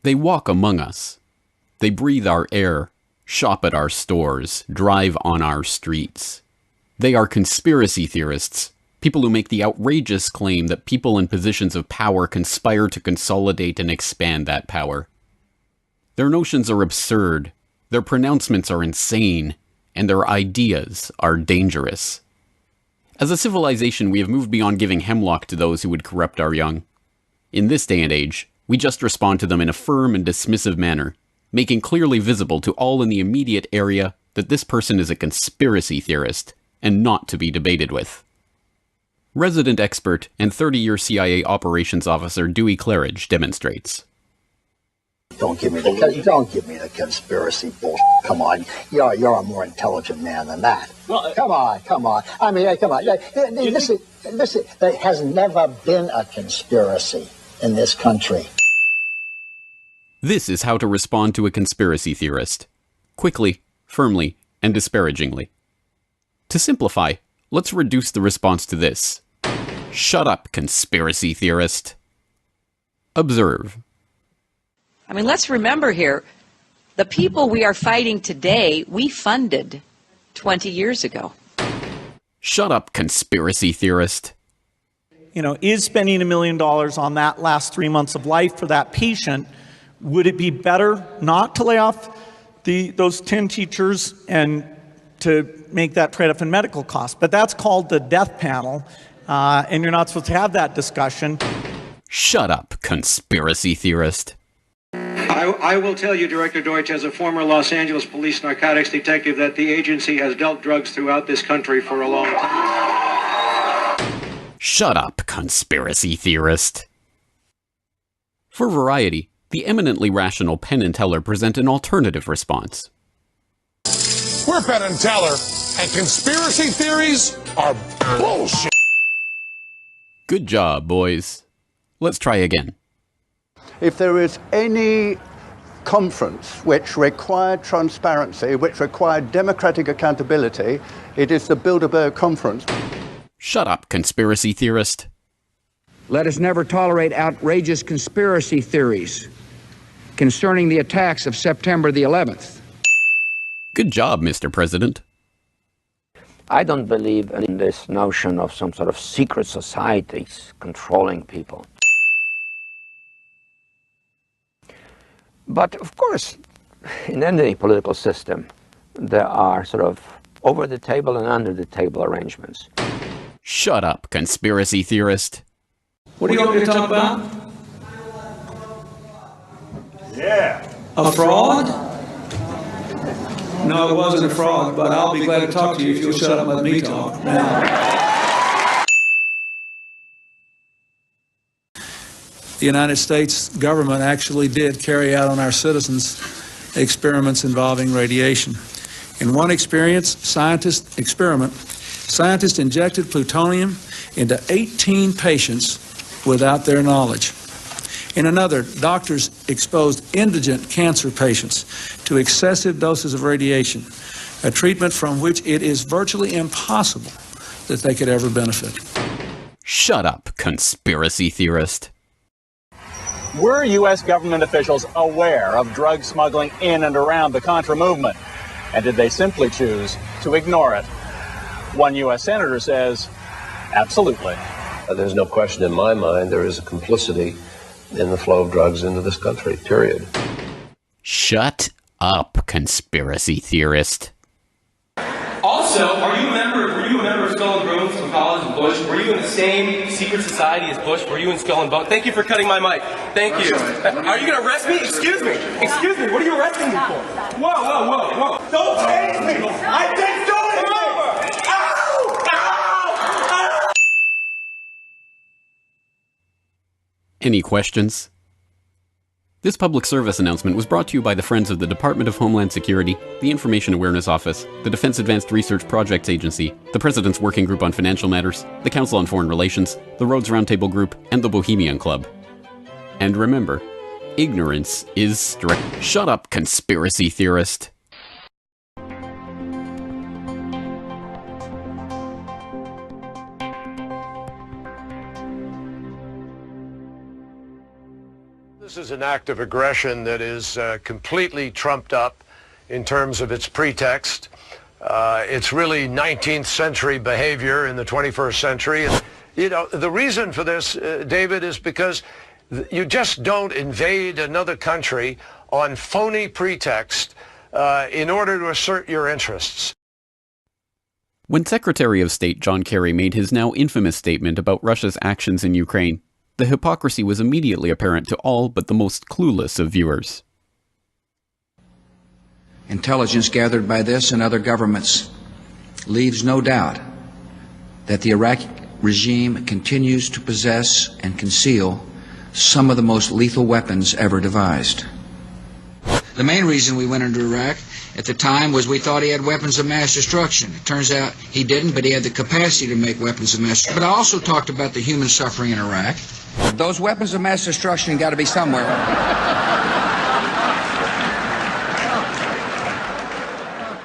They walk among us. They breathe our air, shop at our stores, drive on our streets. They are conspiracy theorists, people who make the outrageous claim that people in positions of power conspire to consolidate and expand that power. Their notions are absurd, their pronouncements are insane, and their ideas are dangerous. As a civilization, we have moved beyond giving hemlock to those who would corrupt our young. In this day and age, we just respond to them in a firm and dismissive manner, making clearly visible to all in the immediate area that this person is a conspiracy theorist and not to be debated with. Resident expert and 30-year CIA operations officer Dewey Claridge demonstrates. Don't give me the conspiracy bullshit. Come on, you're a more intelligent man than that. Well, come on. I mean, come on. Listen. There has never been a conspiracy in this country. This is how to respond to a conspiracy theorist. Quickly, firmly, and disparagingly. To simplify, let's reduce the response to this. Shut up, conspiracy theorist. Observe. I mean, let's remember here, the people we are fighting today, we funded 20 years ago. Shut up, conspiracy theorist. You know, is spending $1 million on that last 3 months of life for that patient, would it be better not to lay off those 10 teachers and to make that trade-off in medical costs? But that's called the death panel, and you're not supposed to have that discussion. Shut up, conspiracy theorist. I will tell you, Director Deutsch, as a former Los Angeles police narcotics detective, that the agency has dealt drugs throughout this country for a long time. Shut up, conspiracy theorist. For variety, the eminently rational Penn and Teller present an alternative response. We're Penn and Teller, and conspiracy theories are bullshit. Good job, boys. Let's try again. If there is any conference which required transparency, which required democratic accountability, it is the Bilderberg Conference. Shut up, conspiracy theorist. Let us never tolerate outrageous conspiracy theories concerning the attacks of September the 11th. Good job, Mr. President. I don't believe in this notion of some sort of secret societies controlling people. But of course, in any political system, there are sort of over-the-table and under-the-table arrangements. Shut up, conspiracy theorist. What do you want me to talk about? Yeah. A fraud? No, it wasn't a fraud, but I'll be glad to talk to you if you'll shut up and let me talk now. The United States government actually did carry out on our citizens experiments involving radiation. In one scientists injected plutonium into 18 patients without their knowledge. In another, doctors exposed indigent cancer patients to excessive doses of radiation, a treatment from which it is virtually impossible that they could ever benefit. Shut up, conspiracy theorist. Were U.S. government officials aware of drug smuggling in and around the Contra movement? And did they simply choose to ignore it? One U.S. senator says, absolutely. There's no question in my mind there is a complicity in the flow of drugs into this country, period. Shut up, conspiracy theorist. Also, were you a member of Skull and Bones from college and Bush? Were you in the same secret society as Bush? Were you in Skull and Bones? Thank you for cutting my mic. Thank you. Are you going to arrest me? Excuse me. Excuse me. What are you arresting me for? Whoa. Don't tase me. I didn't do anything. Ow! Any questions? This public service announcement was brought to you by the Friends of the Department of Homeland Security, the Information Awareness Office, the Defense Advanced Research Projects Agency, the President's Working Group on Financial Matters, the Council on Foreign Relations, the Rhodes Roundtable Group, and the Bohemian Club. And remember, ignorance is strength. Shut up, conspiracy theorist. This is an act of aggression that is completely trumped up in terms of its pretext. It's really 19th century behavior in the 21st century. And, you know, the reason for this, David, is because you just don't invade another country on phony pretext in order to assert your interests. When Secretary of State John Kerry made his now infamous statement about Russia's actions in Ukraine, the hypocrisy was immediately apparent to all but the most clueless of viewers. Intelligence gathered by this and other governments leaves no doubt that the Iraqi regime continues to possess and conceal some of the most lethal weapons ever devised. The main reason we went into Iraq at the time was we thought he had weapons of mass destruction. It turns out he didn't, but he had the capacity to make weapons of mass destruction. But I also talked about the human suffering in Iraq. Those weapons of mass destruction got to be somewhere.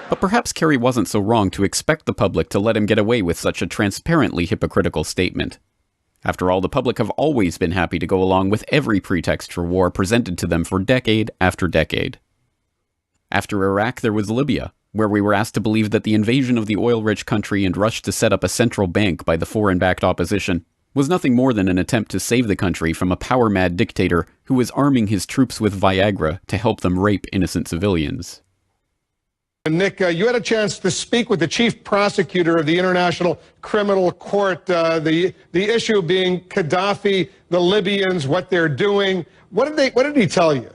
But perhaps Kerry wasn't so wrong to expect the public to let him get away with such a transparently hypocritical statement. After all, the public have always been happy to go along with every pretext for war presented to them for decade after decade. After Iraq, there was Libya, where we were asked to believe that the invasion of the oil-rich country and rush to set up a central bank by the foreign-backed opposition was nothing more than an attempt to save the country from a power-mad dictator who was arming his troops with Viagra to help them rape innocent civilians. Nick, you had a chance to speak with the chief prosecutor of the International Criminal Court, the issue being Gaddafi, the Libyans, what they're doing. What did he tell you?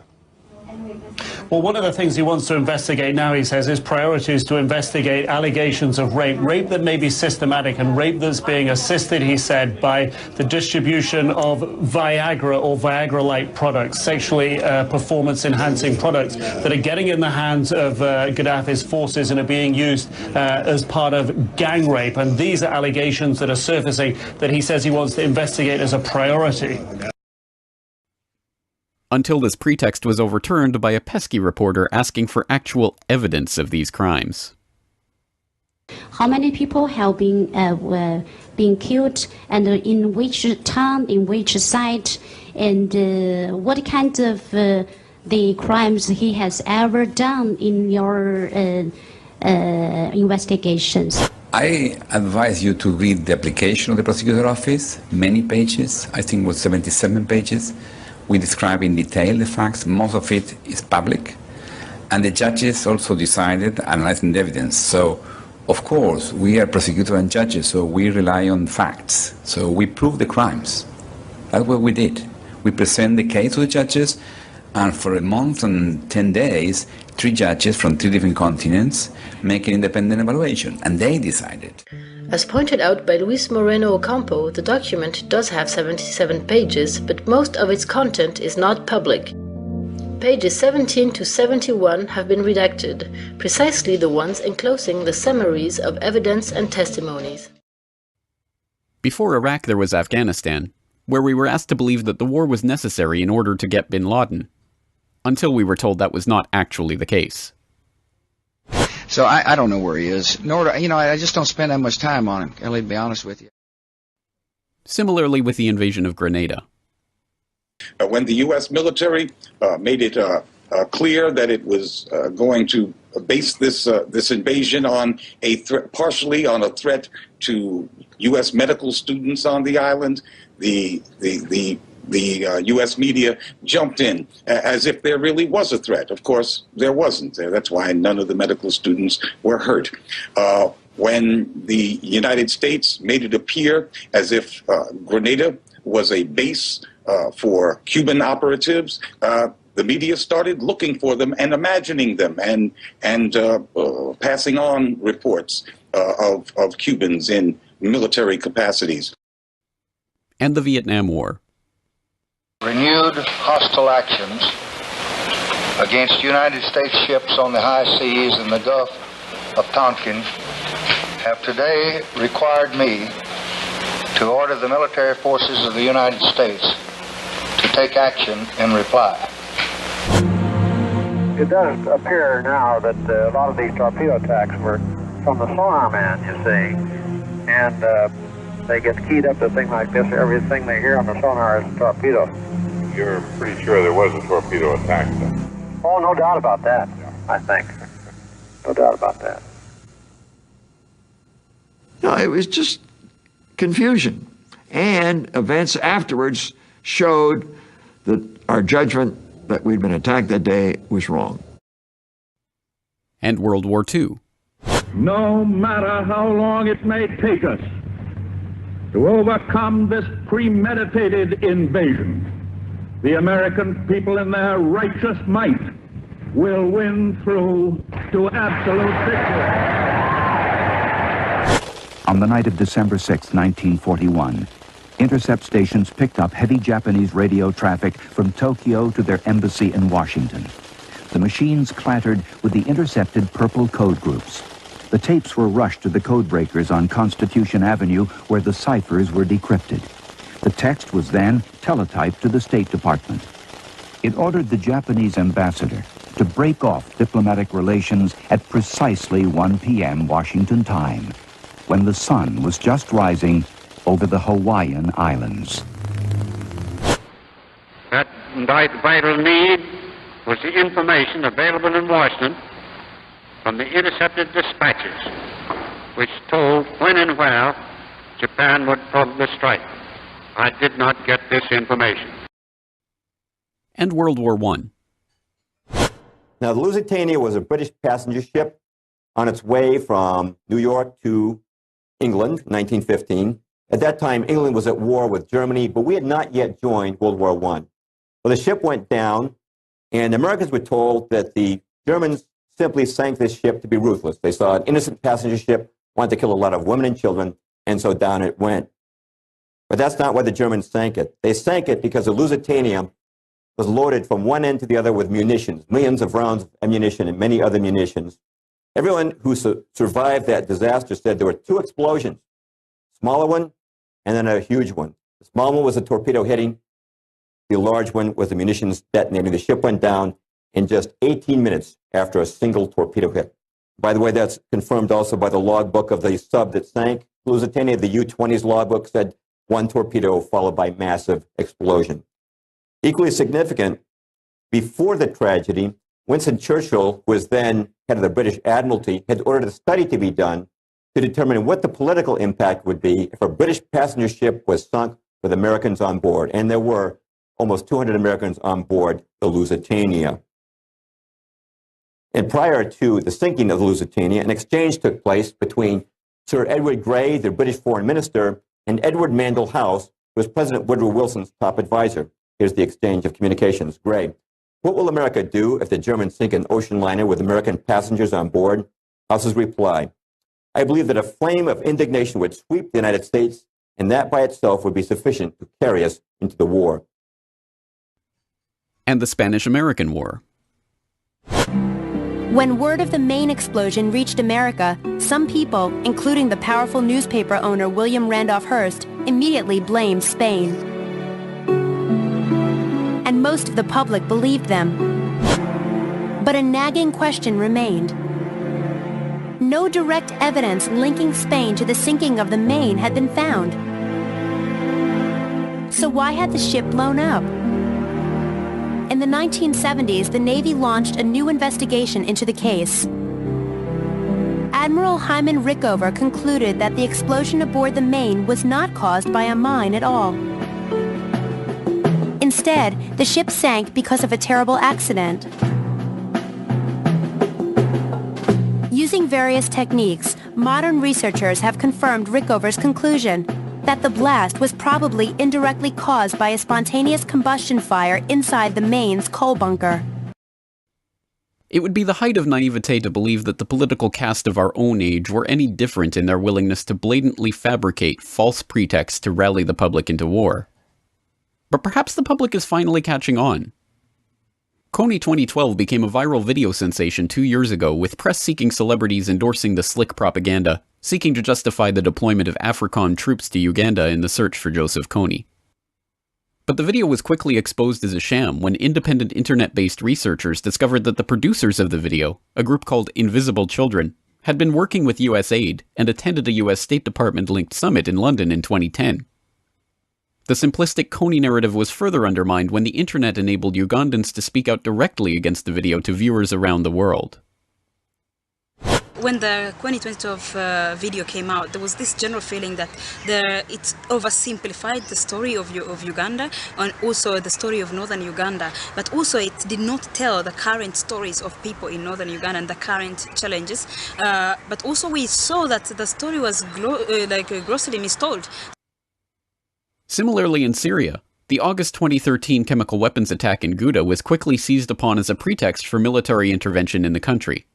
Well, one of the things he wants to investigate now, he says, his priority is to investigate allegations of rape that may be systematic and rape that's being assisted, he said, by the distribution of Viagra or Viagra-like products, sexually performance-enhancing products that are getting in the hands of Gaddafi's forces and are being used as part of gang rape. And these are allegations that are surfacing that he says he wants to investigate as a priority. Until this pretext was overturned by a pesky reporter asking for actual evidence of these crimes. How many people have been killed, and in which town, in which site, and what kind of the crimes he has ever done in your investigations? I advise you to read the application of the prosecutor's office, many pages, I think it was 77 pages. We describe in detail the facts. Most of it is public. And the judges also decided, analyzing the evidence. So, of course, we are prosecutors and judges, so we rely on facts. So we prove the crimes. That's what we did. We present the case to the judges, and for a month and 10 days, 3 judges from 3 different continents make an independent evaluation, and they decided. As pointed out by Luis Moreno Ocampo, the document does have 77 pages, but most of its content is not public. Pages 17 to 71 have been redacted, precisely the ones enclosing the summaries of evidence and testimonies. Before Iraq, there was Afghanistan, where we were asked to believe that the war was necessary in order to get bin Laden, until we were told that was not actually the case. So I don't know where he is, nor do, I just don't spend that much time on him, Kelly, to be honest with you. Similarly with the invasion of Grenada. When the U.S. military made it clear that it was going to base this invasion on a partially on a threat to U.S. medical students on the island, the U.S. media jumped in as if there really was a threat. Of course, there wasn't. That's why none of the medical students were hurt. When the United States made it appear as if Grenada was a base for Cuban operatives, the media started looking for them and imagining them and passing on reports of Cubans in military capacities. And the Vietnam War. Renewed hostile actions against United States ships on the high seas in the Gulf of Tonkin have today required me to order the military forces of the United States to take action in reply. It does appear now that a lot of these torpedo attacks were from the sonar man, you see, and they get keyed up to a thing like this. Everything they hear on the sonar is a torpedo. you're pretty sure there was a torpedo attack then? Oh, no doubt about that, I think. No doubt about that. No, it was just confusion. And events afterwards showed that our judgment that we'd been attacked that day was wrong. And World War II. No matter how long it may take us to overcome this premeditated invasion, the American people in their righteous might will win through to absolute victory. On the night of December 6, 1941, intercept stations picked up heavy Japanese radio traffic from Tokyo to their embassy in Washington. The machines clattered with the intercepted purple code groups. The tapes were rushed to the code breakers on Constitution Avenue where the ciphers were decrypted. The text was then teletyped to the State Department. It ordered the Japanese ambassador to break off diplomatic relations at precisely 1 p.m. Washington time, when the sun was just rising over the Hawaiian Islands. That vital need was the information available in Washington from the intercepted dispatches, which told when and where Japan would probably strike. I did not get this information. And World War I. Now, the Lusitania was a British passenger ship on its way from New York to England, 1915. At that time, England was at war with Germany, but we had not yet joined World War I. Well, the ship went down, and the Americans were told that the Germans simply sank this ship to be ruthless. They saw an innocent passenger ship, wanted to kill a lot of women and children, and so down it went. But that's not why the Germans sank it. They sank it because the Lusitania was loaded from one end to the other with munitions, millions of rounds of ammunition and many other munitions. Everyone who survived that disaster said there were two explosions, smaller one and then a huge one. The small one was a torpedo hitting. The large one was the munitions detonating. The ship went down in just 18 minutes after a single torpedo hit. By the way, that's confirmed also by the logbook of the sub that sank. Lusitania, the U-20's logbook said one torpedo followed by massive explosion. Equally significant, before the tragedy, Winston Churchill, who was then head of the British Admiralty, had ordered a study to be done to determine what the political impact would be if a British passenger ship was sunk with Americans on board. And there were almost 200 Americans on board the Lusitania. And prior to the sinking of the Lusitania, an exchange took place between Sir Edward Grey, the British foreign minister, and Edward Mandell House, who was President Woodrow Wilson's top advisor. Here's the exchange of communications. Grey: what will America do if the Germans sink an ocean liner with American passengers on board? House's reply: I believe that a flame of indignation would sweep the United States, and that by itself would be sufficient to carry us into the war. And the Spanish-American War. When word of the Maine explosion reached America, some people, including the powerful newspaper owner William Randolph Hearst, immediately blamed Spain. And most of the public believed them. But a nagging question remained. No direct evidence linking Spain to the sinking of the Maine had been found. So why had the ship blown up? In the 1970s, the Navy launched a new investigation into the case. Admiral Hyman Rickover concluded that the explosion aboard the Maine was not caused by a mine at all. Instead, the ship sank because of a terrible accident. Using various techniques, modern researchers have confirmed Rickover's conclusion that the blast was probably indirectly caused by a spontaneous combustion fire inside the Maine's coal bunker. It would be the height of naivete to believe that the political caste of our own age were any different in their willingness to blatantly fabricate false pretexts to rally the public into war. But perhaps the public is finally catching on. Kony 2012 became a viral video sensation 2 years ago, with press-seeking celebrities endorsing the slick propaganda, seeking to justify the deployment of AFRICOM troops to Uganda in the search for Joseph Kony. But the video was quickly exposed as a sham when independent internet-based researchers discovered that the producers of the video, a group called Invisible Children, had been working with US aid and attended a US State Department-linked summit in London in 2010. The simplistic Kony narrative was further undermined when the internet enabled Ugandans to speak out directly against the video to viewers around the world. When the 2012 video came out, there was this general feeling that it oversimplified the story of Uganda and also the story of northern Uganda, but also it did not tell the current stories of people in northern Uganda and the current challenges. But also we saw that the story was grossly mistold. Similarly in Syria, the August 2013 chemical weapons attack in Ghouta was quickly seized upon as a pretext for military intervention in the country.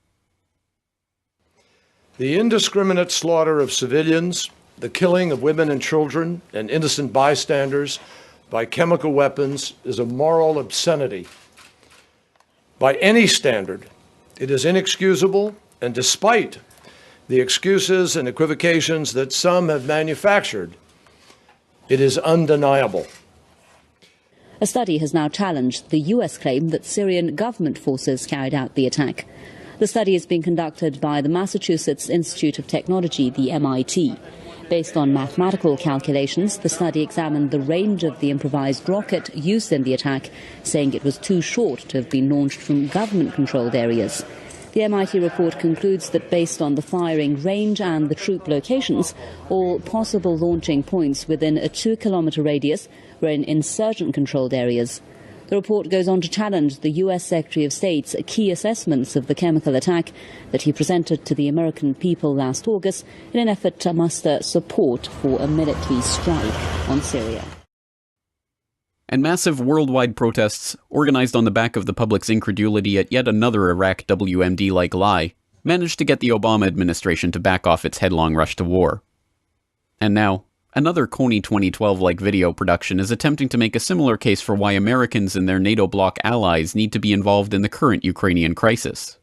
The indiscriminate slaughter of civilians, the killing of women and children and innocent bystanders by chemical weapons is a moral obscenity. By any standard, it is inexcusable, and despite the excuses and equivocations that some have manufactured, it is undeniable. A study has now challenged the US claim that Syrian government forces carried out the attack. The study is being conducted by the Massachusetts Institute of Technology, the MIT. Based on mathematical calculations, the study examined the range of the improvised rocket used in the attack, saying it was too short to have been launched from government-controlled areas. The MIT report concludes that based on the firing range and the troop locations, all possible launching points within a 2-kilometre radius were in insurgent-controlled areas. The report goes on to challenge the US Secretary of State's key assessments of the chemical attack that he presented to the American people last August in an effort to muster support for a military strike on Syria. And massive worldwide protests, organized on the back of the public's incredulity at yet another Iraq WMD-like lie, managed to get the Obama administration to back off its headlong rush to war. And now, another Kony 2012-like video production is attempting to make a similar case for why Americans and their NATO bloc allies need to be involved in the current Ukrainian crisis.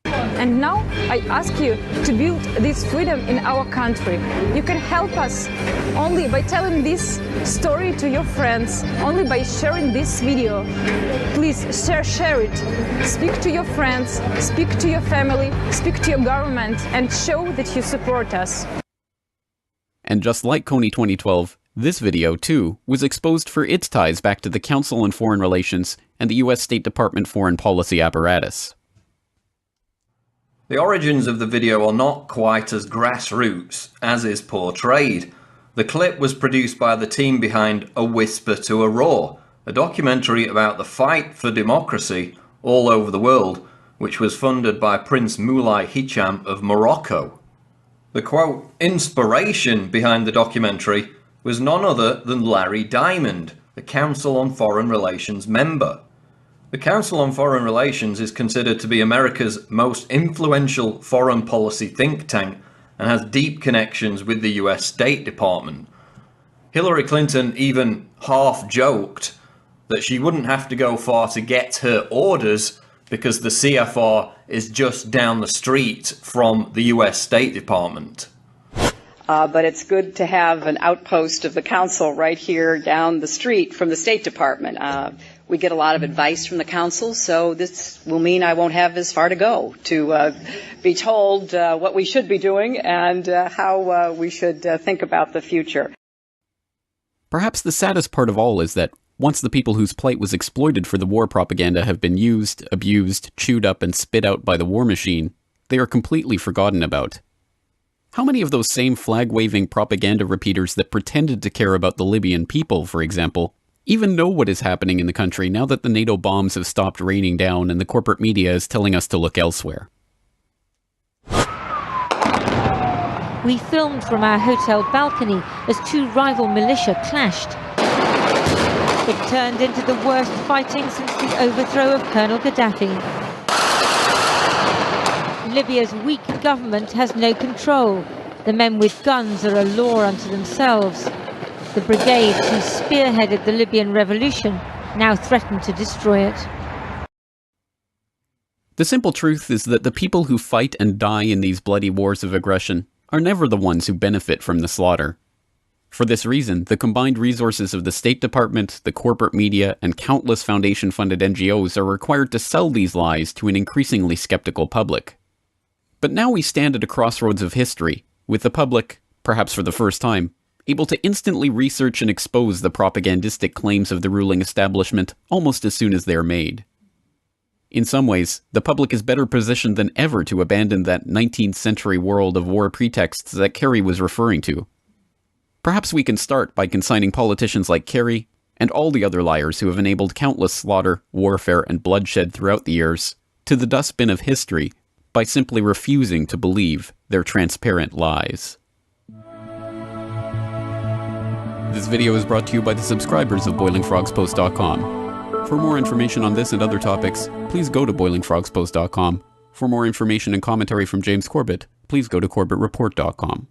And now I ask you to build this freedom in our country. You can help us only by telling this story to your friends, only by sharing this video. Please share it. Speak to your friends, speak to your family, speak to your government, and show that you support us. And just like Kony 2012, this video, too, was exposed for its ties back to the Council on Foreign Relations and the US State Department foreign policy apparatus. The origins of the video are not quite as grassroots as is portrayed. The clip was produced by the team behind A Whisper to a Roar, a documentary about the fight for democracy all over the world, which was funded by Prince Moulay Hicham of Morocco. The quote, inspiration behind the documentary was none other than Larry Diamond, the Council on Foreign Relations member. The Council on Foreign Relations is considered to be America's most influential foreign policy think tank and has deep connections with the US State Department. Hillary Clinton even half-joked that she wouldn't have to go far to get her orders because the CFR is just down the street from the US State Department. But it's good to have an outpost of the Council right here down the street from the State Department. We get a lot of advice from the Council, so this will mean I won't have as far to go to be told what we should be doing and how we should think about the future. Perhaps the saddest part of all is that once the people whose plight was exploited for the war propaganda have been used, abused, chewed up, and spit out by the war machine, they are completely forgotten about. How many of those same flag-waving propaganda repeaters that pretended to care about the Libyan people, for example, even know what is happening in the country now that the NATO bombs have stopped raining down and the corporate media is telling us to look elsewhere? We filmed from our hotel balcony as two rival militia clashed. It turned into the worst fighting since the overthrow of Colonel Gaddafi. Libya's weak government has no control. The men with guns are a law unto themselves. The brigades who spearheaded the Libyan revolution now threaten to destroy it. The simple truth is that the people who fight and die in these bloody wars of aggression are never the ones who benefit from the slaughter. For this reason, the combined resources of the State Department, the corporate media, and countless foundation-funded NGOs are required to sell these lies to an increasingly skeptical public. But now we stand at a crossroads of history, with the public, perhaps for the first time, able to instantly research and expose the propagandistic claims of the ruling establishment almost as soon as they're made. In some ways, the public is better positioned than ever to abandon that 19th century world of war pretexts that Kerry was referring to. Perhaps we can start by consigning politicians like Kerry, and all the other liars who have enabled countless slaughter, warfare, and bloodshed throughout the years, to the dustbin of history by simply refusing to believe their transparent lies. This video is brought to you by the subscribers of BoilingFrogsPost.com. For more information on this and other topics, please go to BoilingFrogsPost.com. For more information and commentary from James Corbett, please go to CorbettReport.com.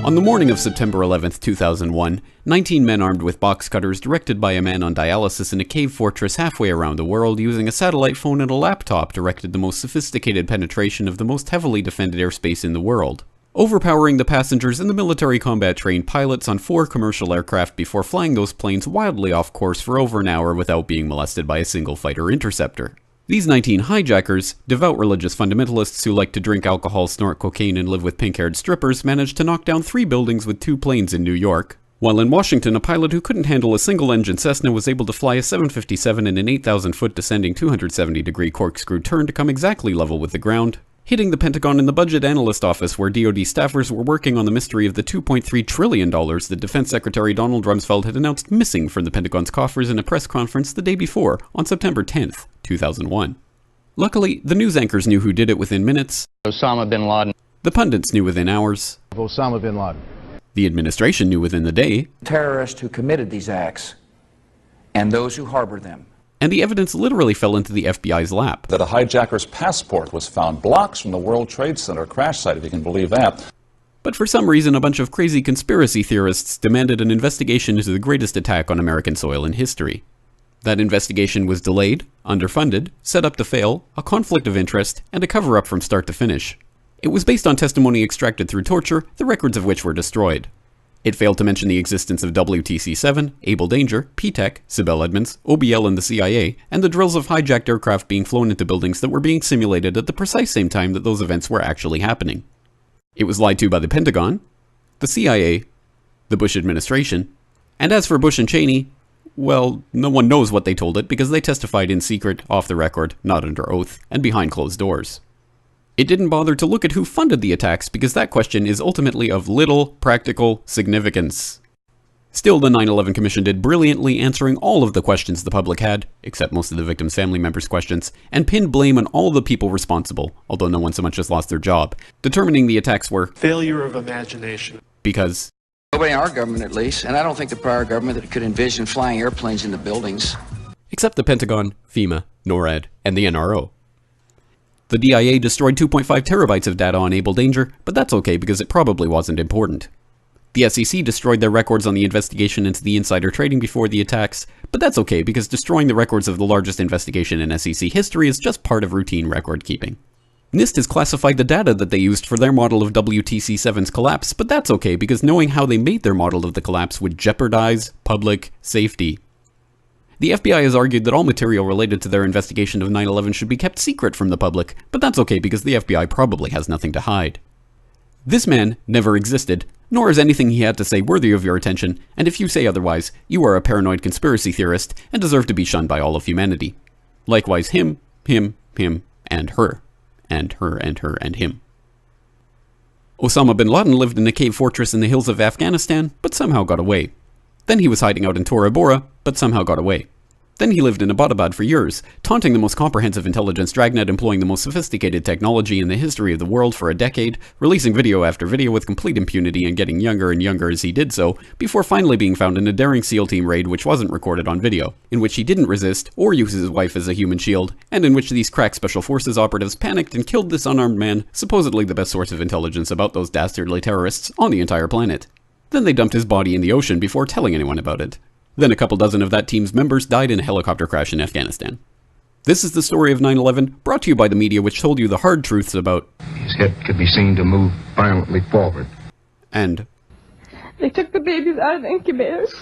On the morning of September 11th, 2001, 19 men armed with box cutters directed by a man on dialysis in a cave fortress halfway around the world using a satellite phone and a laptop directed the most sophisticated penetration of the most heavily defended airspace in the world, overpowering the passengers and the military combat-trained pilots on 4 commercial aircraft before flying those planes wildly off course for over an hour without being molested by a single fighter interceptor. These 19 hijackers, devout religious fundamentalists who like to drink alcohol, snort cocaine, and live with pink-haired strippers, managed to knock down 3 buildings with 2 planes in New York, while in Washington a pilot who couldn't handle a single-engine Cessna was able to fly a 757 in an 8,000-foot descending 270-degree corkscrew turn to come exactly level with the ground, hitting the Pentagon in the budget analyst office where DoD staffers were working on the mystery of the $2.3 trillion that Defense Secretary Donald Rumsfeld had announced missing from the Pentagon's coffers in a press conference the day before, on September 10th, 2001. Luckily, the news anchors knew who did it within minutes. Osama bin Laden. The pundits knew within hours. Osama bin Laden. The administration knew within the day. Terrorists who committed these acts and those who harbored them. And the evidence literally fell into the FBI's lap. That a hijacker's passport was found blocks from the World Trade Center crash site, if you can believe that. But for some reason, a bunch of crazy conspiracy theorists demanded an investigation into the greatest attack on American soil in history. That investigation was delayed, underfunded, set up to fail, a conflict of interest, and a cover-up from start to finish. It was based on testimony extracted through torture, the records of which were destroyed. It failed to mention the existence of WTC-7, Able Danger, P-TECH, Sibel Edmonds, OBL and the CIA, and the drills of hijacked aircraft being flown into buildings that were being simulated at the precise same time that those events were actually happening. It was lied to by the Pentagon, the CIA, the Bush administration, and as for Bush and Cheney, well, no one knows what they told it because they testified in secret, off the record, not under oath, and behind closed doors. It didn't bother to look at who funded the attacks because that question is ultimately of little practical significance. Still, the 9/11 Commission did brilliantly answering all of the questions the public had, except most of the victims' family members' questions, and pinned blame on all the people responsible, although no one so much as lost their job, determining the attacks were failure of imagination. Because nobody in our government, at least, and I don't think the prior government that could envision flying airplanes into buildings. Except the Pentagon, FEMA, NORAD, and the NRO. The DIA destroyed 2.5 terabytes of data on Able Danger, but that's okay because it probably wasn't important. The SEC destroyed their records on the investigation into the insider trading before the attacks, but that's okay because destroying the records of the largest investigation in SEC history is just part of routine record keeping. NIST has classified the data that they used for their model of WTC-7's collapse, but that's okay because knowing how they made their model of the collapse would jeopardize public safety. The FBI has argued that all material related to their investigation of 9/11 should be kept secret from the public, but that's okay because the FBI probably has nothing to hide. This man never existed, nor is anything he had to say worthy of your attention, and if you say otherwise, you are a paranoid conspiracy theorist and deserve to be shunned by all of humanity. Likewise him, and her. And her, and her, and him. Osama bin Laden lived in a cave fortress in the hills of Afghanistan, but somehow got away. Then he was hiding out in Tora Bora, but somehow got away. Then he lived in Abbottabad for years, taunting the most comprehensive intelligence dragnet employing the most sophisticated technology in the history of the world for a decade, releasing video after video with complete impunity and getting younger and younger as he did so, before finally being found in a daring SEAL team raid which wasn't recorded on video, in which he didn't resist or use his wife as a human shield, and in which these crack special forces operatives panicked and killed this unarmed man, supposedly the best source of intelligence about those dastardly terrorists on the entire planet. Then they dumped his body in the ocean before telling anyone about it. Then a couple dozen of that team's members died in a helicopter crash in Afghanistan. This is the story of 9/11, brought to you by the media which told you the hard truths about his head could be seen to move violently forward. And They took the babies out of the incubators.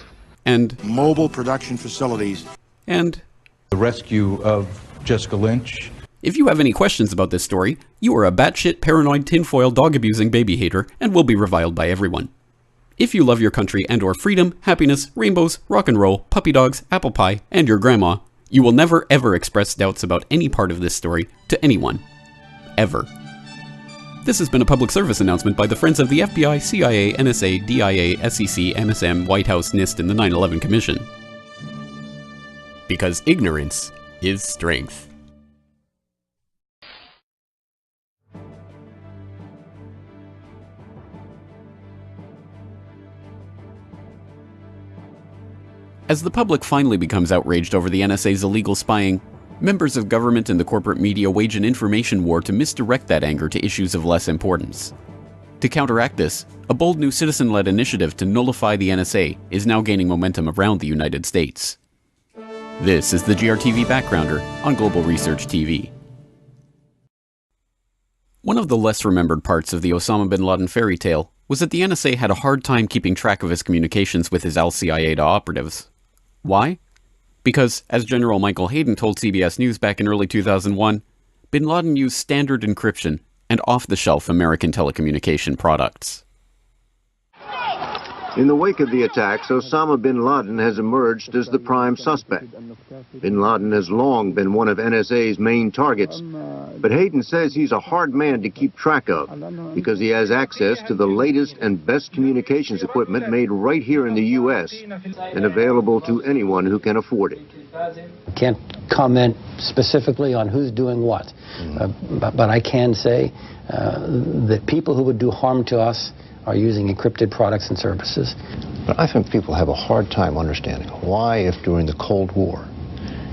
And mobile production facilities. And the rescue of Jessica Lynch. If you have any questions about this story, you are a batshit, paranoid, tinfoil, dog-abusing baby hater and will be reviled by everyone. If you love your country and or freedom, happiness, rainbows, rock and roll, puppy dogs, apple pie, and your grandma, you will never ever express doubts about any part of this story to anyone. Ever. This has been a public service announcement by the Friends of the FBI, CIA, NSA, DIA, SEC, MSM, White House, NIST, and the 9/11 Commission. Because ignorance is strength. As the public finally becomes outraged over the NSA's illegal spying, members of government and the corporate media wage an information war to misdirect that anger to issues of less importance. To counteract this, a bold new citizen-led initiative to nullify the NSA is now gaining momentum around the United States. This is the GRTV Backgrounder on Global Research TV. One of the less remembered parts of the Osama bin Laden fairy tale was that the NSA had a hard time keeping track of his communications with his al-Qaeda operatives. Why? Because, as General Michael Hayden told CBS News back in early 2001, bin Laden used standard encryption and off-the-shelf American telecommunication products. In the wake of the attacks, Osama bin Laden has emerged as the prime suspect. Bin Laden has long been one of NSA's main targets, but Hayden says he's a hard man to keep track of because he has access to the latest and best communications equipment made right here in the U.S. and available to anyone who can afford it. Can't comment specifically on who's doing what, but I can say that people who would do harm to us are using encrypted products and services. But I think people have a hard time understanding why, if during the Cold War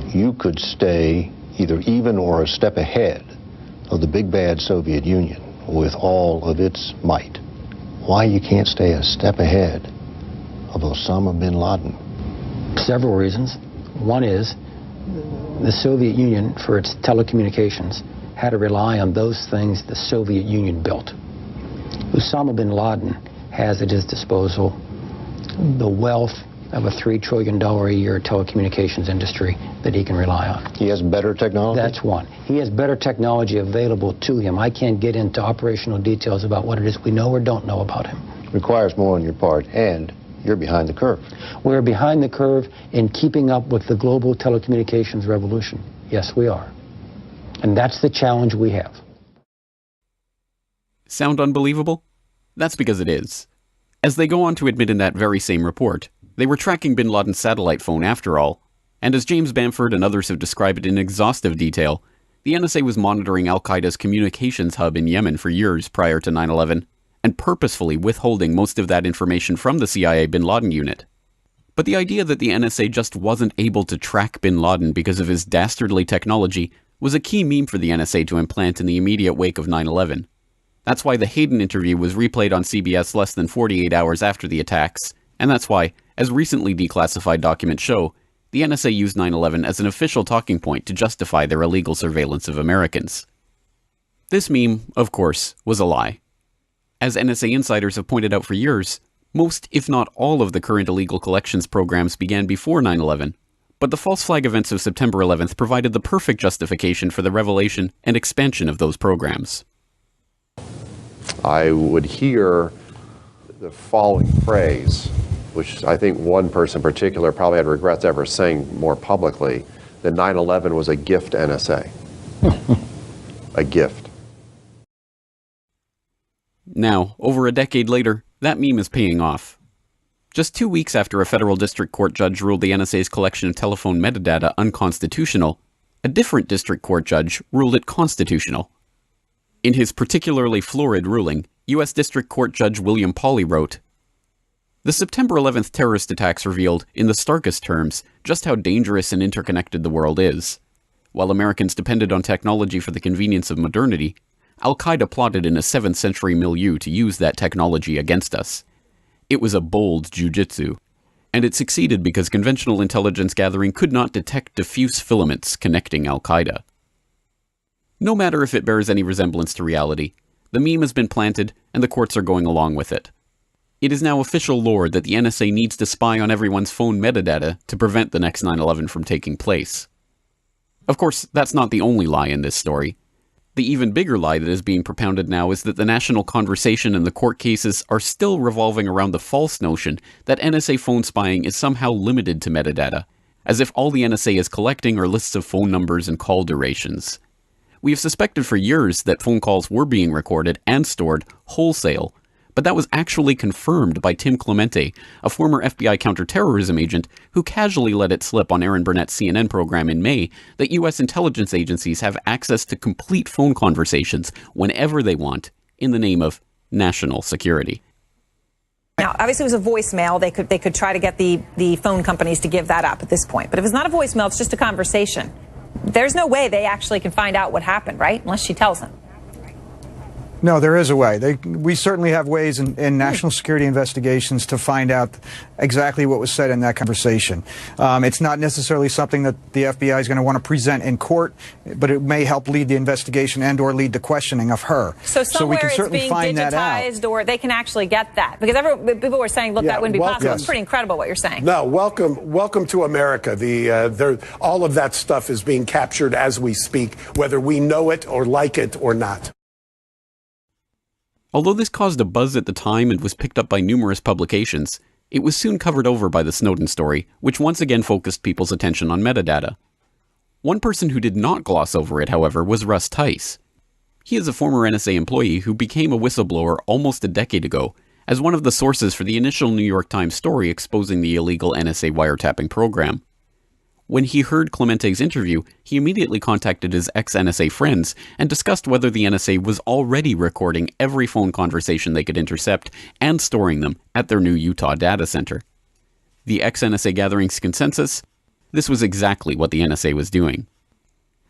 you could stay either even or a step ahead of the big bad Soviet Union with all of its might, why you can't stay a step ahead of Osama bin Laden. Several reasons. One is the Soviet Union, for its telecommunications, had to rely on those things the Soviet Union built. Osama bin Laden has at his disposal the wealth of a $3 trillion a year telecommunications industry that he can rely on. He has better technology? That's one. He has better technology available to him. I can't get into operational details about what it is we know or don't know about him. Requires more on your part, and you're behind the curve. We're behind the curve in keeping up with the global telecommunications revolution. Yes, we are. And that's the challenge we have. Sound unbelievable? That's because it is. As they go on to admit in that very same report, they were tracking bin Laden's satellite phone after all, and as James Bamford and others have described it in exhaustive detail, the NSA was monitoring al-Qaeda's communications hub in Yemen for years prior to 9/11, and purposefully withholding most of that information from the CIA bin Laden unit. But the idea that the NSA just wasn't able to track bin Laden because of his dastardly technology was a key meme for the NSA to implant in the immediate wake of 9/11. That's why the Hayden interview was replayed on CBS less than 48 hours after the attacks, and that's why, as recently declassified documents show, the NSA used 9/11 as an official talking point to justify their illegal surveillance of Americans. This meme, of course, was a lie. As NSA insiders have pointed out for years, most, if not all, of the current illegal collections programs began before 9/11, but the false flag events of September 11th provided the perfect justification for the revelation and expansion of those programs. I would hear the following phrase, which I think one person in particular probably had regrets ever saying more publicly, that 9/11 was a gift to NSA. A gift. Now, over a decade later, that meme is paying off. Just 2 weeks after a federal district court judge ruled the NSA's collection of telephone metadata unconstitutional, a different district court judge ruled it constitutional. In his particularly florid ruling, U.S. District Court Judge William Pauley wrote, "The September 11th terrorist attacks revealed, in the starkest terms, just how dangerous and interconnected the world is. While Americans depended on technology for the convenience of modernity, Al-Qaeda plotted in a 7th century milieu to use that technology against us. It was a bold jujitsu, and it succeeded because conventional intelligence gathering could not detect diffuse filaments connecting Al-Qaeda." No matter if it bears any resemblance to reality, the meme has been planted and the courts are going along with it. It is now official lore that the NSA needs to spy on everyone's phone metadata to prevent the next 9/11 from taking place. Of course, that's not the only lie in this story. The even bigger lie that is being propounded now is that the national conversation and the court cases are still revolving around the false notion that NSA phone spying is somehow limited to metadata, as if all the NSA is collecting are lists of phone numbers and call durations. We have suspected for years that phone calls were being recorded and stored wholesale, but that was actually confirmed by Tim Clemente, a former FBI counterterrorism agent who casually let it slip on Aaron Burnett's CNN program in May that U.S. intelligence agencies have access to complete phone conversations whenever they want in the name of national security. Now, obviously it was a voicemail. They could try to get the phone companies to give that up at this point. But if it's not a voicemail, it's just a conversation. There's no way they actually can find out what happened, right? Unless she tells them. No, there is a way. We certainly have ways in national security investigations to find out exactly what was said in that conversation. It's not necessarily something that the FBI is going to want to present in court, but it may help lead the investigation and or lead the questioning of her. So somewhere we can certainly it's being find that out. digitized, or they can actually get that. Because people were saying, look, that wouldn't be possible. It's pretty incredible what you're saying. No, welcome to America. All of that stuff is being captured as we speak, whether we know it or like it or not. Although this caused a buzz at the time and was picked up by numerous publications, it was soon covered over by the Snowden story, which once again focused people's attention on metadata. One person who did not gloss over it, however, was Russ Tice. He is a former NSA employee who became a whistleblower almost a decade ago, as one of the sources for the initial New York Times story exposing the illegal NSA wiretapping program. When he heard Clemente's interview, he immediately contacted his ex-NSA friends and discussed whether the NSA was already recording every phone conversation they could intercept and storing them at their new Utah data center. The ex-NSA gatherings consensus? This was exactly what the NSA was doing.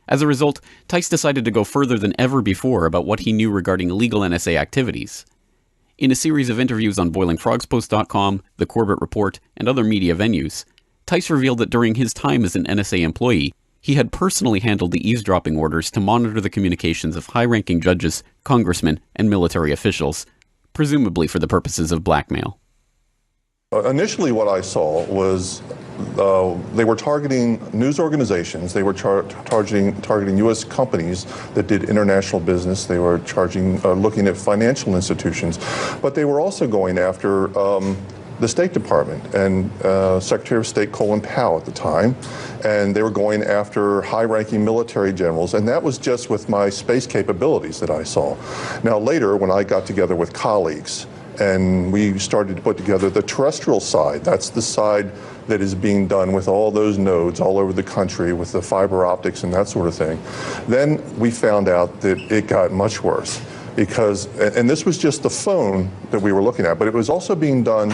As a result, Tice decided to go further than ever before about what he knew regarding illegal NSA activities. In a series of interviews on BoilingFrogsPost.com, The Corbett Report, and other media venues, Tice revealed that during his time as an NSA employee, he had personally handled the eavesdropping orders to monitor the communications of high-ranking judges, congressmen, and military officials, presumably for the purposes of blackmail. Initially what I saw was they were targeting news organizations, they were targeting U.S. companies that did international business, they were looking at financial institutions, but they were also going after the State Department and Secretary of State Colin Powell at the time, and they were going after high-ranking military generals, and that was just with my space capabilities that I saw. Now later, when I got together with colleagues, and we started to put together the terrestrial side, that's the side that is being done with all those nodes all over the country with the fiber optics and that sort of thing, then we found out that it got much worse. Because, and this was just the phone that we were looking at, but it was also being done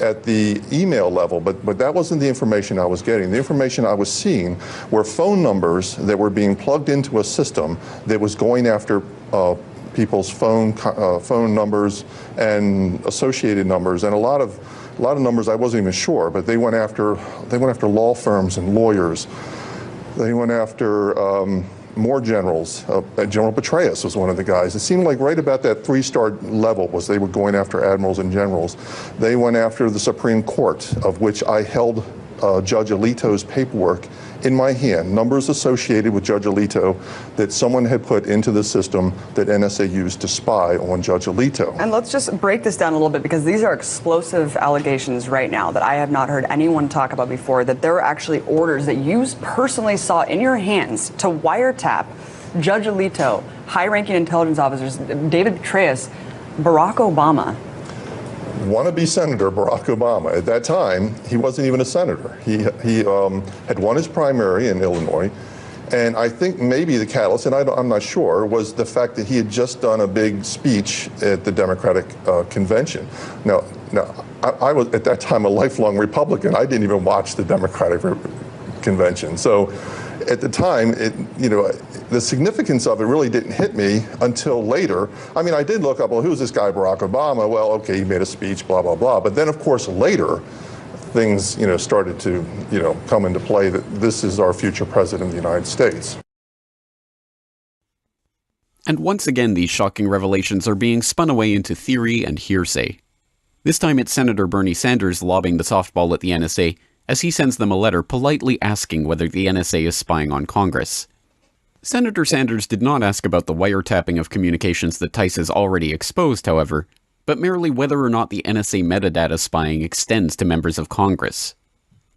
at the email level, but that wasn't the information I was getting. The information I was seeing were phone numbers that were being plugged into a system that was going after people's phone numbers and associated numbers, and a lot of numbers I wasn't even sure, but they went after law firms and lawyers. They went after more generals. General Petraeus was one of the guys. It seemed like right about that 3-star level was they were going after admirals and generals. They went after the Supreme Court, of which I held Judge Alito's paperwork in my hand, numbers associated with Judge Alito that someone had put into the system that NSA used to spy on Judge Alito. And let's just break this down a little bit, because these are explosive allegations right now that I have not heard anyone talk about before, that there are actually orders that you personally saw in your hands to wiretap Judge Alito, high-ranking intelligence officers, David Petraeus, Barack Obama. Wannabe Senator Barack Obama. At that time, he wasn't even a senator. He had won his primary in Illinois, and I think maybe the catalyst, and I'm not sure, was the fact that he had just done a big speech at the Democratic convention. Now, I was at that time a lifelong Republican. I didn't even watch the Democratic convention. So at the time, the significance of it really didn't hit me until later. I mean, I did look up, well, who's this guy, Barack Obama? Well, okay, he made a speech, blah, blah, blah. But then, of course, later, things, started to, come into play that this is our future president of the United States. And once again, these shocking revelations are being spun away into theory and hearsay. This time it's Senator Bernie Sanders lobbing the softball at the NSA as he sends them a letter politely asking whether the NSA is spying on Congress. Senator Sanders did not ask about the wiretapping of communications that Tice has already exposed, however, but merely whether or not the NSA metadata spying extends to members of Congress.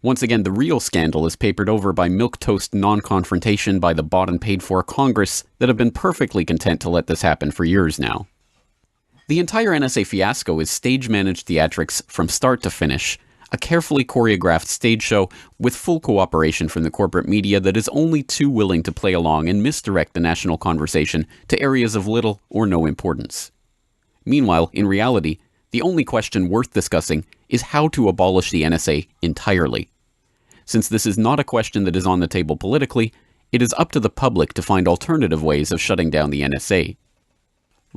Once again, the real scandal is papered over by milquetoast non-confrontation by the bought and paid for Congress that have been perfectly content to let this happen for years now. The entire NSA fiasco is stage-managed theatrics from start to finish, a carefully choreographed stage show with full cooperation from the corporate media that is only too willing to play along and misdirect the national conversation to areas of little or no importance. Meanwhile, in reality, the only question worth discussing is how to abolish the NSA entirely. Since this is not a question that is on the table politically, it is up to the public to find alternative ways of shutting down the NSA.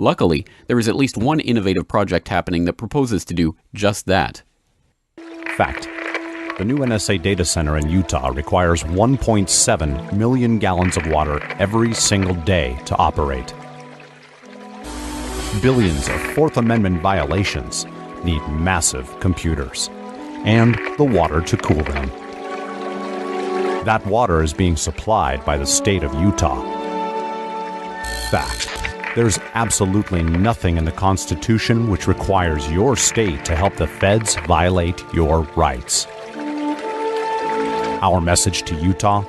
Luckily, there is at least one innovative project happening that proposes to do just that. Fact. The new NSA data center in Utah requires 1.7 million gallons of water every single day to operate. Billions of Fourth Amendment violations need massive computers and the water to cool them. That water is being supplied by the state of Utah. Fact. There's absolutely nothing in the Constitution which requires your state to help the feds violate your rights. Our message to Utah: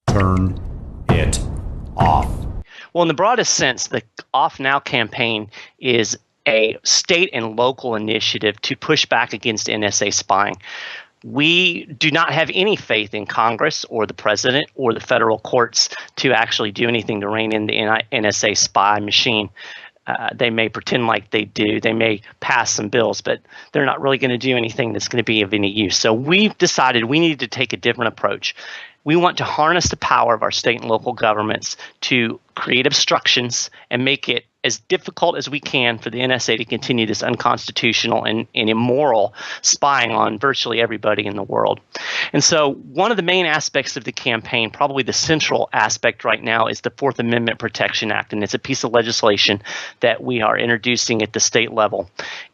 turn it off. Well, in the broadest sense, the Off Now campaign is a state and local initiative to push back against NSA spying. We do not have any faith in Congress or the president or the federal courts to actually do anything to rein in the NSA spy machine. They may pretend like they do. They may pass some bills, but they're not really going to do anything that's going to be of any use. So we've decided we need to take a different approach. We want to harness the power of our state and local governments to create obstructions and make it as difficult as we can for the NSA to continue this unconstitutional and immoral spying on virtually everybody in the world. And so one of the main aspects of the campaign, probably the central aspect right now, is the Fourth Amendment Protection Act. And it's a piece of legislation that we are introducing at the state level.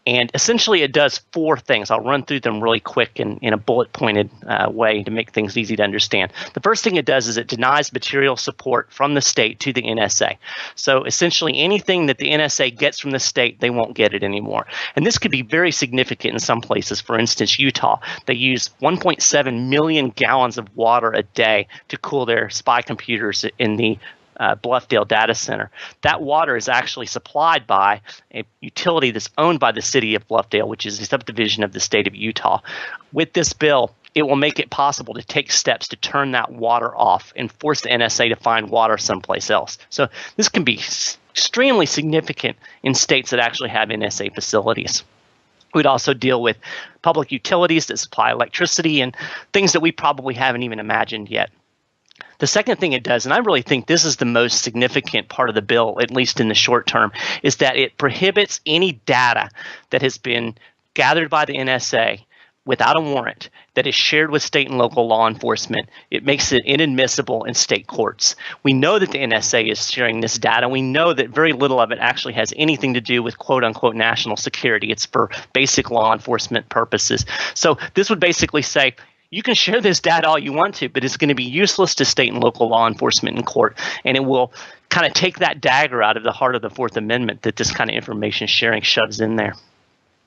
And essentially it does four things. I'll run through them really quick in a bullet-pointed way to make things easy to understand. The first thing it does is it denies material support from the state to the NSA. So essentially anything that the NSA gets from the state, they won't get it anymore. And this could be very significant in some places. For instance, Utah, they use 1.7 million gallons of water a day to cool their spy computers in the Bluffdale data center. That water is actually supplied by a utility that's owned by the city of Bluffdale, which is a subdivision of the state of Utah. With this bill, it will make it possible to take steps to turn that water off and force the NSA to find water someplace else. So this can be extremely significant in states that actually have NSA facilities. We'd also deal with public utilities that supply electricity and things that we probably haven't even imagined yet. The second thing it does, and I really think this is the most significant part of the bill, at least in the short term, is that it prohibits any data that has been gathered by the NSA without a warrant that is shared with state and local law enforcement. It makes it inadmissible in state courts. We know that the NSA is sharing this data. We know that very little of it actually has anything to do with quote-unquote national security. It's for basic law enforcement purposes. So this would basically say, you can share this data all you want to, but it's going to be useless to state and local law enforcement in court, and it will kind of take that dagger out of the heart of the Fourth Amendment that this kind of information sharing shoves in there.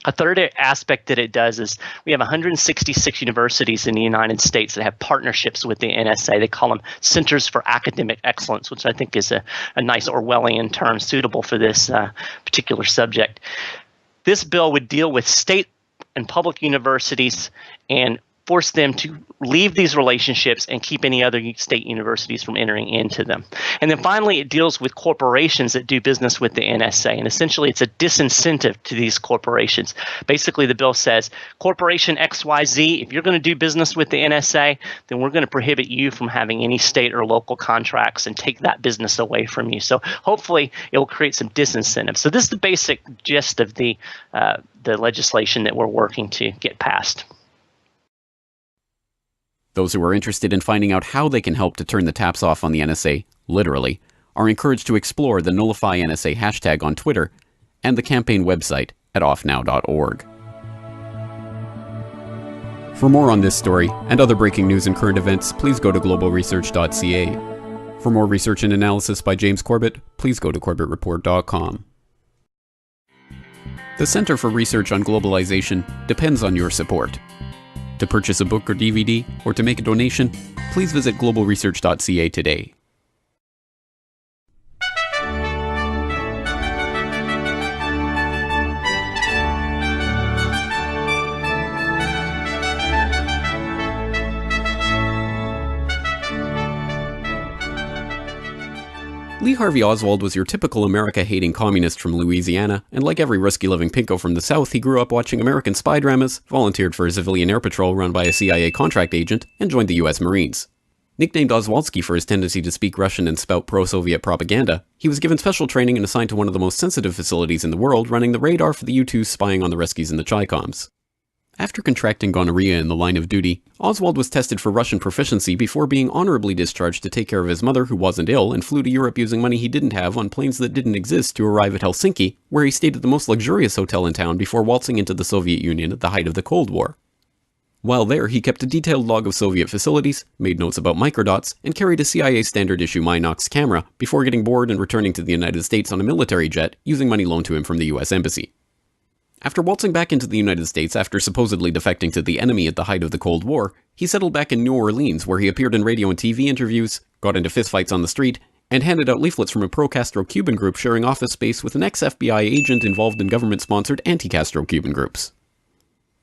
A third aspect that it does is we have 166 universities in the United States that have partnerships with the NSA. They call them Centers for Academic Excellence, which I think is a nice Orwellian term suitable for this particular subject. This bill would deal with state and public universities and force them to leave these relationships and keep any other state universities from entering into them. And then finally, it deals with corporations that do business with the NSA. And essentially, it's a disincentive to these corporations. Basically, the bill says, Corporation XYZ, if you're going to do business with the NSA, then we're going to prohibit you from having any state or local contracts and take that business away from you. So hopefully, it will create some disincentive. So this is the basic gist of the legislation that we're working to get passed. Those who are interested in finding out how they can help to turn the taps off on the NSA, literally, are encouraged to explore the Nullify NSA hashtag on Twitter and the campaign website at offnow.org. For more on this story and other breaking news and current events, please go to globalresearch.ca. For more research and analysis by James Corbett, please go to corbettreport.com. The Center for Research on Globalization depends on your support. To purchase a book or DVD, or to make a donation, please visit globalresearch.ca today. Lee Harvey Oswald was your typical America-hating communist from Louisiana, and like every risky-living pinko from the South, he grew up watching American spy dramas, volunteered for a civilian air patrol run by a CIA contract agent, and joined the US Marines. Nicknamed Oswaldsky for his tendency to speak Russian and spout pro-Soviet propaganda, he was given special training and assigned to one of the most sensitive facilities in the world, running the radar for the U-2s spying on the Ruskies and the Chi-Coms. After contracting gonorrhea in the line of duty, Oswald was tested for Russian proficiency before being honorably discharged to take care of his mother who wasn't ill and flew to Europe using money he didn't have on planes that didn't exist to arrive at Helsinki, where he stayed at the most luxurious hotel in town before waltzing into the Soviet Union at the height of the Cold War. While there, he kept a detailed log of Soviet facilities, made notes about microdots, and carried a CIA standard-issue Minox camera before getting bored and returning to the United States on a military jet using money loaned to him from the US Embassy. After waltzing back into the United States after supposedly defecting to the enemy at the height of the Cold War, he settled back in New Orleans where he appeared in radio and TV interviews, got into fistfights on the street, and handed out leaflets from a pro-Castro Cuban group sharing office space with an ex-FBI agent involved in government-sponsored anti-Castro Cuban groups.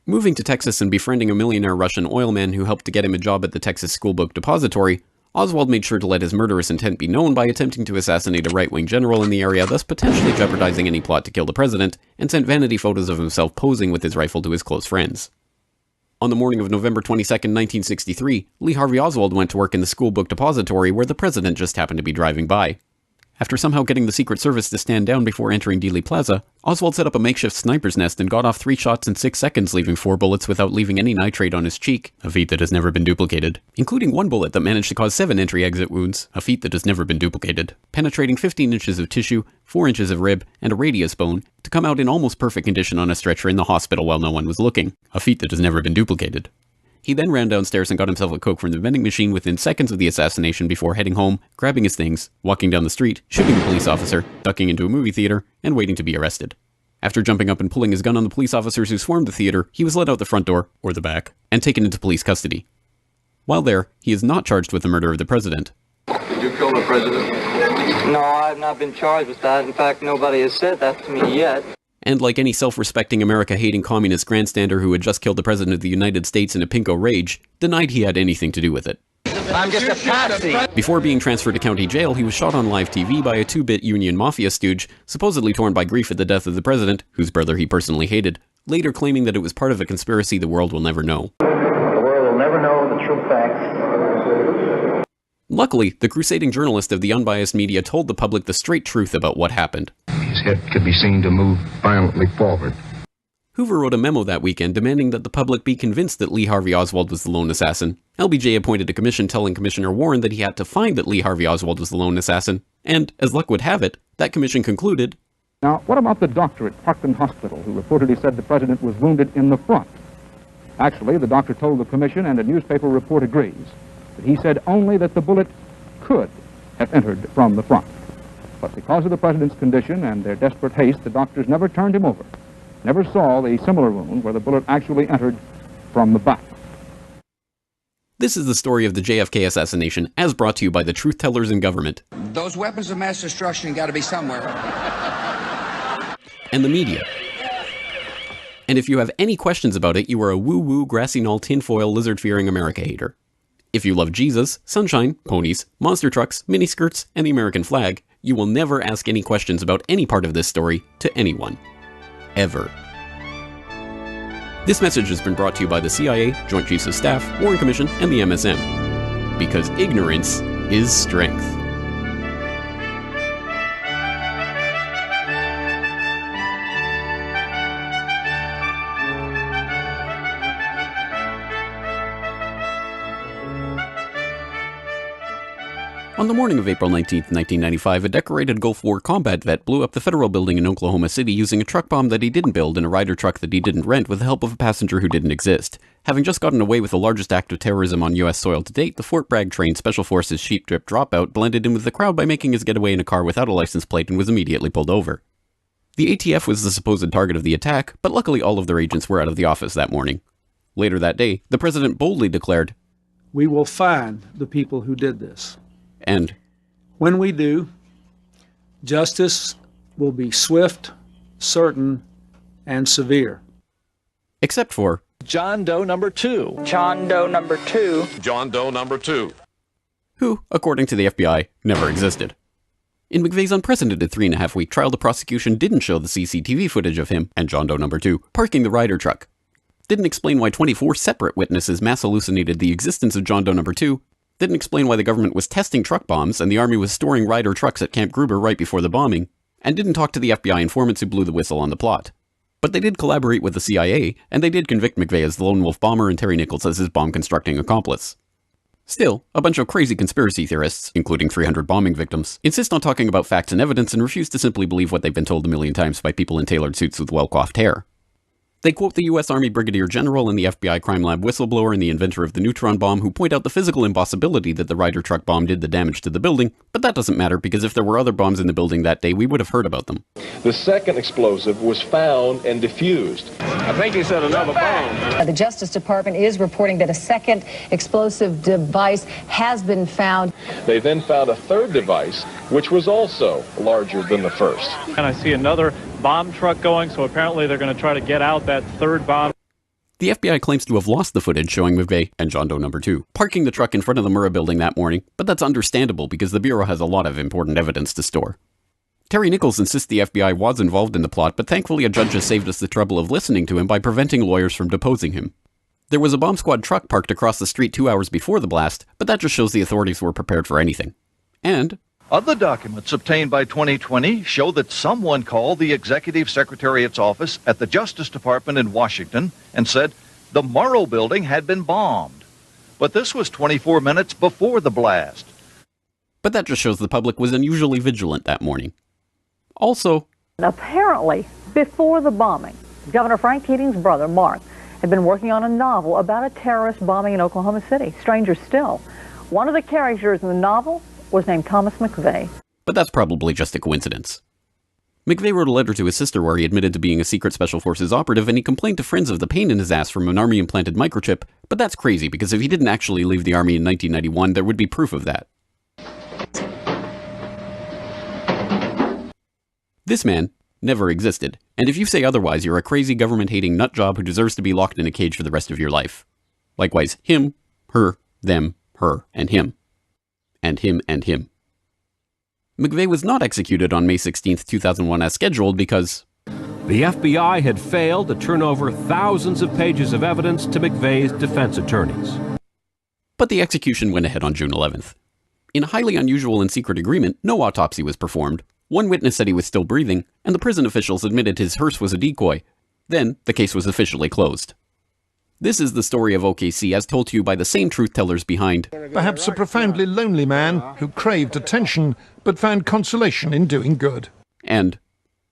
Moving to Texas and befriending a millionaire Russian oil man who helped to get him a job at the Texas Schoolbook Depository, Oswald made sure to let his murderous intent be known by attempting to assassinate a right-wing general in the area, thus potentially jeopardizing any plot to kill the president, and sent vanity photos of himself posing with his rifle to his close friends. On the morning of November 22, 1963, Lee Harvey Oswald went to work in the Schoolbook Depository where the president just happened to be driving by. After somehow getting the Secret Service to stand down before entering Dealey Plaza, Oswald set up a makeshift sniper's nest and got off 3 shots in 6 seconds, leaving 4 bullets without leaving any nitrate on his cheek, a feat that has never been duplicated, including 1 bullet that managed to cause 7 entry-exit wounds, a feat that has never been duplicated, penetrating 15 inches of tissue, 4 inches of rib, and a radius bone, to come out in almost perfect condition on a stretcher in the hospital while no one was looking, a feat that has never been duplicated. He then ran downstairs and got himself a Coke from the vending machine within seconds of the assassination before heading home, grabbing his things, walking down the street, shooting a police officer, ducking into a movie theater, and waiting to be arrested. After jumping up and pulling his gun on the police officers who swarmed the theater, he was let out the front door, or the back, and taken into police custody. While there, he is not charged with the murder of the president. Did you kill the president? No, I have not been charged with that. In fact, nobody has said that to me yet. And like any self-respecting America-hating communist grandstander who had just killed the President of the United States in a pinko rage, denied he had anything to do with it. I'm just a patsy. Before being transferred to county jail, he was shot on live TV by a 2-bit Union Mafia stooge, supposedly torn by grief at the death of the president, whose brother he personally hated, later claiming that it was part of a conspiracy the world will never know. The world will never know the true facts. Luckily, the crusading journalist of the unbiased media told the public the straight truth about what happened. His head could be seen to move violently forward. Hoover wrote a memo that weekend demanding that the public be convinced that Lee Harvey Oswald was the lone assassin. LBJ appointed a commission telling Commissioner Warren that he had to find that Lee Harvey Oswald was the lone assassin, and, as luck would have it, that commission concluded, "Now, what about the doctor at Parkland Hospital who reportedly said the president was wounded in the front? Actually, the doctor told the commission, and a newspaper report agrees, that he said only that the bullet could have entered from the front. But because of the president's condition and their desperate haste, the doctors never turned him over, never saw the similar wound where the bullet actually entered from the back." This is the story of the JFK assassination, as brought to you by the truth tellers in government. Those weapons of mass destruction got to be somewhere. And the media. And if you have any questions about it, you are a woo-woo, grassy knoll, tinfoil, lizard-fearing America hater. If you love Jesus, sunshine, ponies, monster trucks, miniskirts, and the American flag, you will never ask any questions about any part of this story to anyone. Ever. This message has been brought to you by the CIA, Joint Chiefs of Staff, Warren Commission, and the MSM. Because ignorance is strength. On the morning of April 19, 1995, a decorated Gulf War combat vet blew up the federal building in Oklahoma City using a truck bomb that he didn't build and a Ryder truck that he didn't rent with the help of a passenger who didn't exist. Having just gotten away with the largest act of terrorism on U.S. soil to date, the Fort Bragg-trained Special Forces Sheep Drip Dropout blended in with the crowd by making his getaway in a car without a license plate and was immediately pulled over. The ATF was the supposed target of the attack, but luckily all of their agents were out of the office that morning. Later that day, the president boldly declared, "We will find the people who did this. And when we do, justice will be swift, certain, and severe." Except for John Doe number 2. John Doe number 2. John Doe number 2. Who, according to the FBI, never existed. In McVeigh's unprecedented 3.5-week trial, the prosecution didn't show the CCTV footage of him and John Doe number 2 parking the Ryder truck. Didn't explain why 24 separate witnesses mass hallucinated the existence of John Doe number 2. Didn't explain why the government was testing truck bombs and the army was storing Ryder trucks at Camp Gruber right before the bombing. And didn't talk to the FBI informants who blew the whistle on the plot. But they did collaborate with the CIA, and they did convict McVeigh as the lone wolf bomber and Terry Nichols as his bomb-constructing accomplice. Still, a bunch of crazy conspiracy theorists, including 300 bombing victims, insist on talking about facts and evidence and refuse to simply believe what they've been told a million times by people in tailored suits with well-coiffed hair. They quote the U.S. Army Brigadier General and the FBI crime lab whistleblower and the inventor of the neutron bomb who point out the physical impossibility that the Ryder truck bomb did the damage to the building, but that doesn't matter because if there were other bombs in the building that day, we would have heard about them. The second explosive was found and defused. I think he said another bomb. The Justice Department is reporting that a second explosive device has been found. They then found a third device, which was also larger than the first. And I see another bomb truck going, so apparently they're going to try to get out that third bomb. The FBI claims to have lost the footage showing McVeigh and John Doe number 2 parking the truck in front of the Murrah building that morning, but that's understandable because the Bureau has a lot of important evidence to store. Terry Nichols insists the FBI was involved in the plot, but thankfully a judge has saved us the trouble of listening to him by preventing lawyers from deposing him. There was a bomb squad truck parked across the street 2 hours before the blast, but that just shows the authorities were prepared for anything. And other documents obtained by 2020 show that someone called the Executive Secretariat's office at the Justice Department in Washington and said the Murrah building had been bombed. But this was 24 minutes before the blast. But that just shows the public was unusually vigilant that morning. Also, apparently, before the bombing, Governor Frank Keating's brother, Mark, had been working on a novel about a terrorist bombing in Oklahoma City. Stranger still, one of the characters in the novel was named Thomas McVeigh. But that's probably just a coincidence. McVeigh wrote a letter to his sister where he admitted to being a secret Special Forces operative, and he complained to friends of the pain in his ass from an Army-implanted microchip, but that's crazy because if he didn't actually leave the Army in 1991, there would be proof of that. This man never existed, and if you say otherwise, you're a crazy government-hating nutjob who deserves to be locked in a cage for the rest of your life. Likewise, him, her, them, her, and him. And him and him. McVeigh was not executed on May 16, 2001 as scheduled because the FBI had failed to turn over thousands of pages of evidence to McVeigh's defense attorneys. But the execution went ahead on June 11th. In a highly unusual and secret agreement, no autopsy was performed. One witness said he was still breathing, and the prison officials admitted his hearse was a decoy. Then, the case was officially closed. This is the story of OKC as told to you by the same truth-tellers behind perhaps a profoundly lonely man who craved attention but found consolation in doing good. And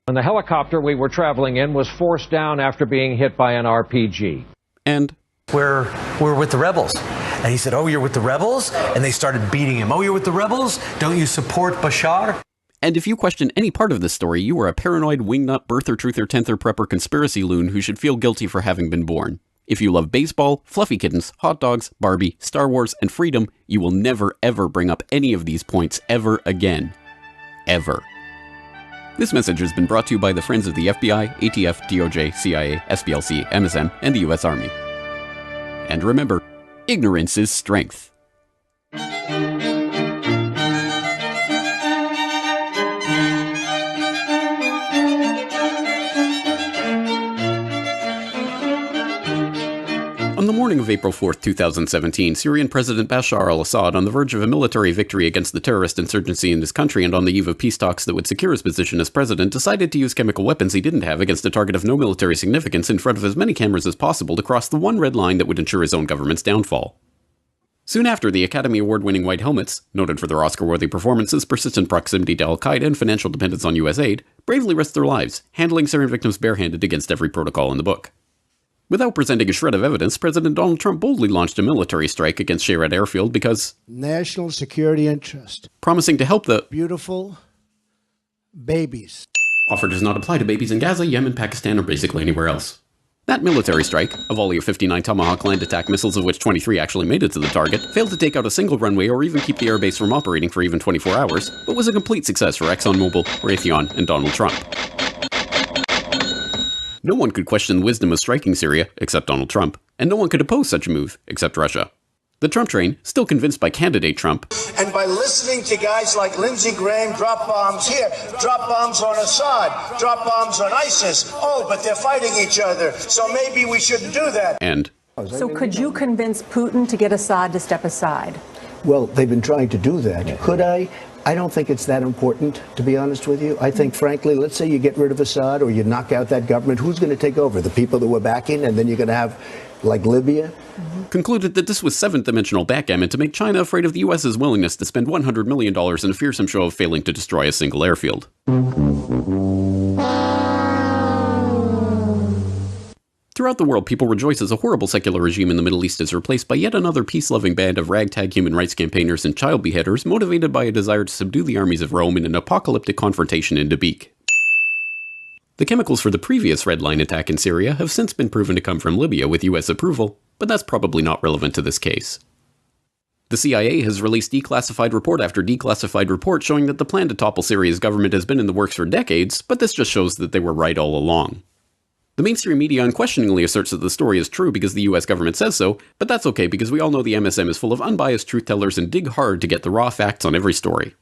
the helicopter we were traveling in was forced down after being hit by an RPG. And we're with the rebels. And he said, "Oh, you're with the rebels?" And they started beating him. "Oh, you're with the rebels? Don't you support Bashar?" And if you question any part of this story, you are a paranoid, wingnut, birther, truther, tenther, prepper, conspiracy loon who should feel guilty for having been born. If you love baseball, fluffy kittens, hot dogs, Barbie, Star Wars, and freedom, you will never ever bring up any of these points ever again. Ever. This message has been brought to you by the friends of the FBI, ATF, DOJ, CIA, SPLC, MSM, and the US Army. And remember, ignorance is strength. On the morning of April 4, 2017, Syrian President Bashar al-Assad, on the verge of a military victory against the terrorist insurgency in his country and on the eve of peace talks that would secure his position as president, decided to use chemical weapons he didn't have against a target of no military significance in front of as many cameras as possible to cross the one red line that would ensure his own government's downfall. Soon after, the Academy Award-winning White Helmets, noted for their Oscar-worthy performances, persistent proximity to al-Qaeda, and financial dependence on U.S. aid, bravely risked their lives, handling Syrian victims barehanded against every protocol in the book. Without presenting a shred of evidence, President Donald Trump boldly launched a military strike against Shared Airfield because national security interest, promising to help the beautiful babies. Offer does not apply to babies in Gaza, Yemen, Pakistan, or basically anywhere else. That military strike, a volley of 59 Tomahawk land attack missiles of which 23 actually made it to the target, failed to take out a single runway or even keep the airbase from operating for even 24 hours, but was a complete success for ExxonMobil, Raytheon, and Donald Trump. No one could question the wisdom of striking Syria, except Donald Trump, and no one could oppose such a move, except Russia. The Trump train, still convinced by candidate Trump, and by listening to guys like Lindsey Graham drop bombs here, drop bombs on Assad, drop bombs on ISIS, oh, but they're fighting each other, so maybe we shouldn't do that. And so could you convince Putin to get Assad to step aside? Well, they've been trying to do that. Could I? I don't think it's that important, to be honest with you. I think, frankly, let's say you get rid of Assad or you knock out that government, who's going to take over? The people that we're backing, and then you're going to have, like, Libya? Concluded that this was seventh-dimensional backgammon to make China afraid of the U.S.'s willingness to spend $100 million in a fearsome show of failing to destroy a single airfield. Throughout the world, people rejoice as a horrible secular regime in the Middle East is replaced by yet another peace-loving band of ragtag human rights campaigners and child beheaders motivated by a desire to subdue the armies of Rome in an apocalyptic confrontation in Dabiq. The chemicals for the previous Red Line attack in Syria have since been proven to come from Libya with US approval, but that's probably not relevant to this case. The CIA has released declassified report after declassified report showing that the plan to topple Syria's government has been in the works for decades, but this just shows that they were right all along. The mainstream media unquestioningly asserts that the story is true because the US government says so, but that's okay because we all know the MSM is full of unbiased truth-tellers and dig hard to get the raw facts on every story.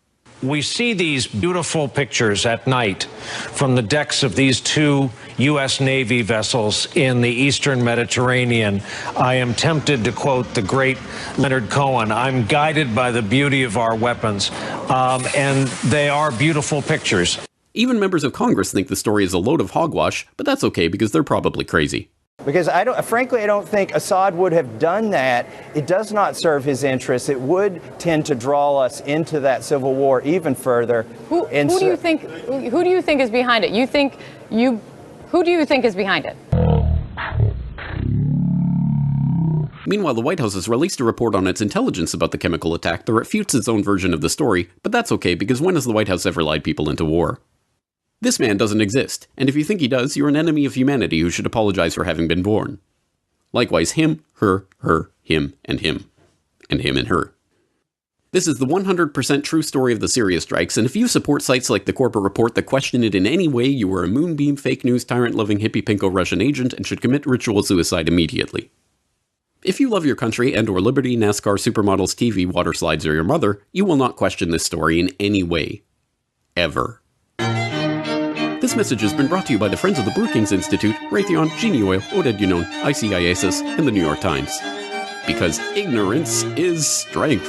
We see these beautiful pictures at night from the decks of these two U.S. Navy vessels in the eastern Mediterranean. I am tempted to quote the great Leonard Cohen, I'm guided by the beauty of our weapons, and they are beautiful pictures. Even members of Congress think the story is a load of hogwash, but that's okay because they're probably crazy. Because frankly, I don't think Assad would have done that. It does not serve his interests. It would tend to draw us into that civil war even further. Who do you think is behind it? Who do you think is behind it? Meanwhile, the White House has released a report on its intelligence about the chemical attack that refutes its own version of the story, but that's okay because when has the White House ever lied people into war? This man doesn't exist, and if you think he does, you're an enemy of humanity who should apologize for having been born. Likewise, him, her, him, and him and her. This is the 100% true story of the Syria strikes, and if you support sites like the Corbett Report that question it in any way, you are a moonbeam, fake news, tyrant-loving, hippie-pinko Russian agent and should commit ritual suicide immediately. If you love your country and or liberty, NASCAR, supermodels, TV, water slides, or your mother, you will not question this story in any way. Ever. This message has been brought to you by the Friends of the Brookings Institute, Raytheon, Genie Oil, Oded Yunon, ICIASIS, and the New York Times. Because ignorance is strength.